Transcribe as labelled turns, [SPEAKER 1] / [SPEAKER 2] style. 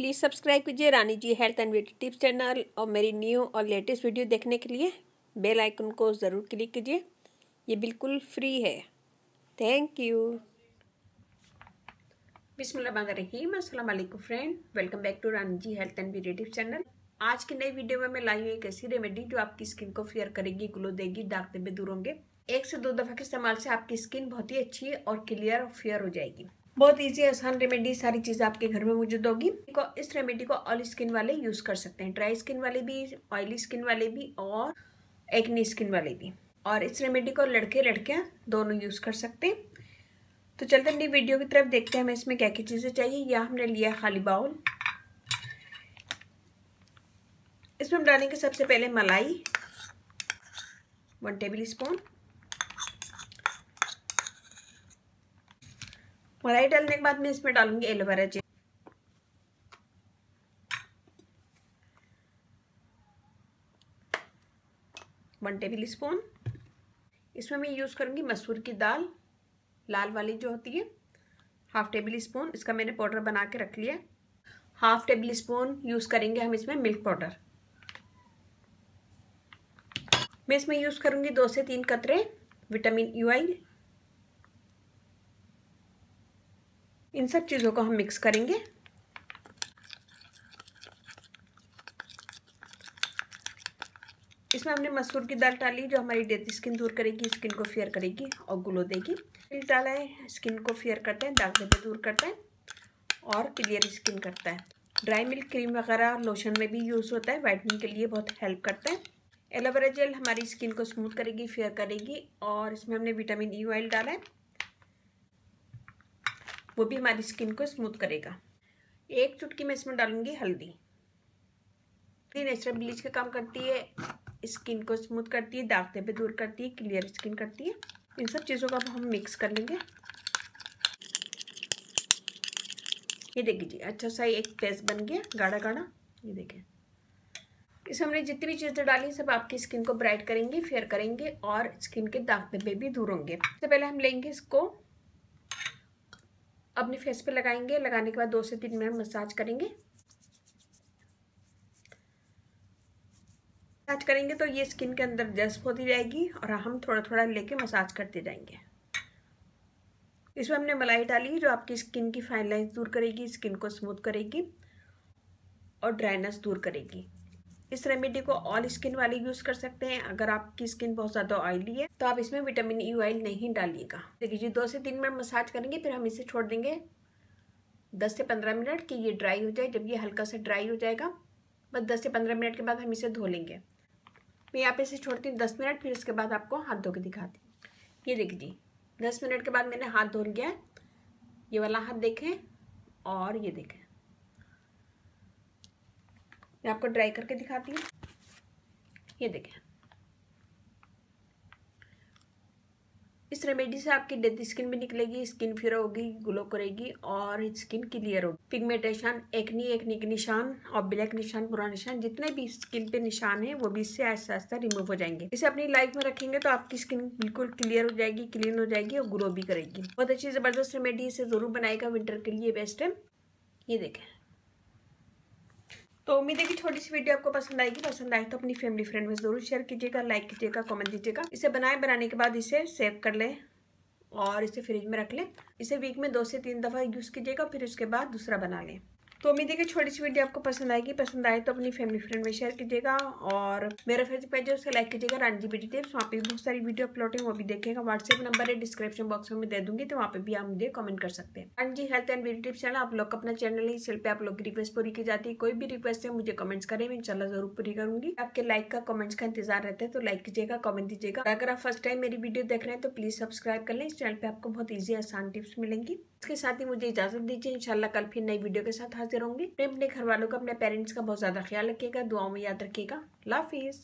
[SPEAKER 1] Please subscribe कीजिए Rani ji health and beauty tips channel और मेरी न्यू और लेटेस्ट वीडियो देखने के लिए बेल आइकन को ज़रूर क्लिक कीजिए। ये बिल्कुल फ्री है। Thank you. बिस्मिल्लाहिर्रहमानिर्रहीम। अस्सलाम वालेकुम friend, welcome back to Rani ji health and beauty tips channel. आज की नई वीडियो में मैं लाई हूँ एक ऐसी रेमेडी जो आपकी स्किन को फेयर करेगी, ग्लो देगी, दाग धब्बे दूर होंगे। 1 से 2 दफ़ा के इस्तेमाल से आपकी स्किन बहुत ही अच्छी और क्लियर और फेयर हो जाएगी। बहुत इजी आसान रेमेडी, सारी चीज़ आपके घर में मौजूद होगी। इस रेमेडी को ऑयल स्किन वाले यूज़ कर सकते हैं, ड्राई स्किन वाले भी, ऑयली स्किन वाले भी और एक्नी स्किन वाले भी। और इस रेमेडी को लड़के लड़कियां दोनों यूज़ कर सकते हैं। तो चलते अपनी वीडियो की तरफ, देखते हैं हमें इसमें क्या क्या चीज़ें चाहिए। यह हमने लिया खाली बाउल। इसमें हम डालेंगे सबसे पहले मलाई 1 टेबल स्पून। मलाई डालने के बाद मैं इसमें डालूंगी एलोवेरा जेल 1 टेबल स्पून। इसमें मैं यूज़ करूंगी मसूर की दाल, लाल वाली जो होती है, 1/2 टेबल स्पून। इसका मैंने पाउडर बना के रख लिया। 1/2 टेबल स्पून यूज़ करेंगे हम इसमें मिल्क पाउडर। मैं इसमें यूज़ करूंगी 2 से 3 कतरे विटामिन ई ऑयल। इन सब चीज़ों को हम मिक्स करेंगे। इसमें हमने मसूर की दाल डाली जो हमारी डेड स्किन दूर करेगी, स्किन को फेयर करेगी और ग्लो देगी। मिल्क डाला है, स्किन को फेयर करता है, दाग धब्बे दूर करता है और क्लियर स्किन करता है। ड्राई मिल्क क्रीम वगैरह लोशन में भी यूज़ होता है, वाइटनिंग के लिए बहुत हेल्प करता है। एलोवेरा जेल हमारी स्किन को स्मूथ करेगी, फेयर करेगी। और इसमें हमने विटामिन ई ऑयल डाला है, वो भी हमारी स्किन को स्मूथ करेगा। 1 चुटकी मैं इसमें डालूंगी हल्दी। नेचुरल ब्लीच का काम करती है, स्किन को स्मूथ करती है, दाग धब्बे दूर करती है, क्लियर स्किन करती है। इन सब चीज़ों को हम मिक्स कर लेंगे। ये देखिए जी, अच्छा सा एक पेस्ट बन गया, गाढ़ा गाढ़ा। ये देखें, इसमें हमने जितनी भी चीज़ें डाली सब आपकी स्किन को ब्राइट करेंगे, फेयर करेंगे और स्किन के दाग धब्बे भी दूर होंगे। सबसे पहले हम लेंगे इसको अपने फेस पे लगाएंगे। लगाने के बाद 2 से 3 मिनट मसाज करेंगे। मसाज करेंगे तो ये स्किन के अंदर जज्ब होती जाएगी और हम थोड़ा थोड़ा लेके मसाज करते जाएंगे। इसमें हमने मलाई डाली जो आपकी स्किन की फाइन लाइंस दूर करेगी, स्किन को स्मूथ करेगी और ड्राइनेस दूर करेगी। इस रेमेडी को ऑल स्किन वाले यूज़ कर सकते हैं। अगर आपकी स्किन बहुत ज़्यादा ऑयली है तो आप इसमें विटामिन ई ऑयल नहीं डालिएगा। देखिए जी, 2 से 3 मिनट मसाज करेंगे, फिर हम इसे छोड़ देंगे 10 से 15 मिनट कि ये ड्राई हो जाए। जब ये हल्का सा ड्राई हो जाएगा, बस 10 से 15 मिनट के बाद हम इसे धो लेंगे। मैं यहाँ पे इसे छोड़ती हूँ 10 मिनट, फिर इसके बाद आपको हाथ धो के दिखाती हूँ। ये देखिए जी, 10 मिनट के बाद मैंने हाथ धो लिया है। ये वाला हाथ देखें और ये देखें। मैं आपको ड्राई करके दिखाती हूँ। ये देखें, इस रेमेडी से आपकी डेड स्किन भी निकलेगी, स्किन फेयर होगी, ग्लो करेगी और स्किन क्लियर होगी। पिगमेंटेशन, एक्नी के निशान और ब्लैक निशान, बुरा निशान, जितने भी स्किन पे निशान है वो भी इससे आहिस्ता आहिस्ता रिमूव हो जाएंगे। इसे अपनी लाइफ में रखेंगे तो आपकी स्किन बिल्कुल क्लियर हो जाएगी, क्लीन हो जाएगी और ग्लो भी करेगी। बहुत अच्छी ज़बरदस्त रेमेडी, इसे ज़रूर बनाएगा, विंटर के लिए बेस्ट है। ये देखें। तो उम्मीद है कि छोटी सी वीडियो आपको पसंद आएगी। पसंद आए तो अपनी फैमिली फ्रेंड में ज़रूर शेयर कीजिएगा, लाइक कीजिएगा, कमेंट दीजिएगा। इसे बनाने के बाद इसे सेव कर लें और इसे फ्रिज में रख लें। इसे वीक में 2 से 3 दफ़ा यूज़ कीजिएगा, फिर उसके बाद दूसरा बना लें। तो उम्मीद है कि छोटी सी वीडियो आपको पसंद आएगी। पसंद आए तो अपनी फैमिली फ्रेंड में शेयर कीजिएगा और मेरा फेसबुक पेज है उसे लाइक कीजिएगा, रानी जी ब्यूटी टिप्स। वहाँ पे बहुत सारी वीडियो अपलोड है, वो भी देखेगा। व्हाट्सएप नंबर है डिस्क्रिप्शन बॉक्स में मैं दे दूंगी, तो वहाँ पे भी आप मुझे कमेंट कर सकते हैं। Rani ji health and beauty tips channel आप लोग का अपना चैनल है, इस चैनल पे आप लोग की रिक्वेस्ट पूरी की जाती है। कोई भी रिक्वेस्ट है मुझे कमेंट्स करें, मैं इंशाल्लाह जरूर पूरी करूंगी। आपके लाइक का, कमेंट्स का इंतजार रहता है, तो लाइक कीजिएगा, कमेंट दीजिएगा। अगर आप फर्स्ट टाइम मेरी वीडियो देख रहे हैं तो प्लीज सब्सक्राइब कर लें। इस चैनल पे आपको बहुत ईजी आसान टिप्स मिलेंगी। इसके साथ ही मुझे इजाजत दीजिए, इंशाल्लाह कल फिर नई वीडियो के साथ हाजिर होंगे। अपने घर वालों का, अपने पेरेंट्स का बहुत ज्यादा ख्याल रखिएगा, दुआओं में याद रखिएगा। अल्लाह हाफिज़।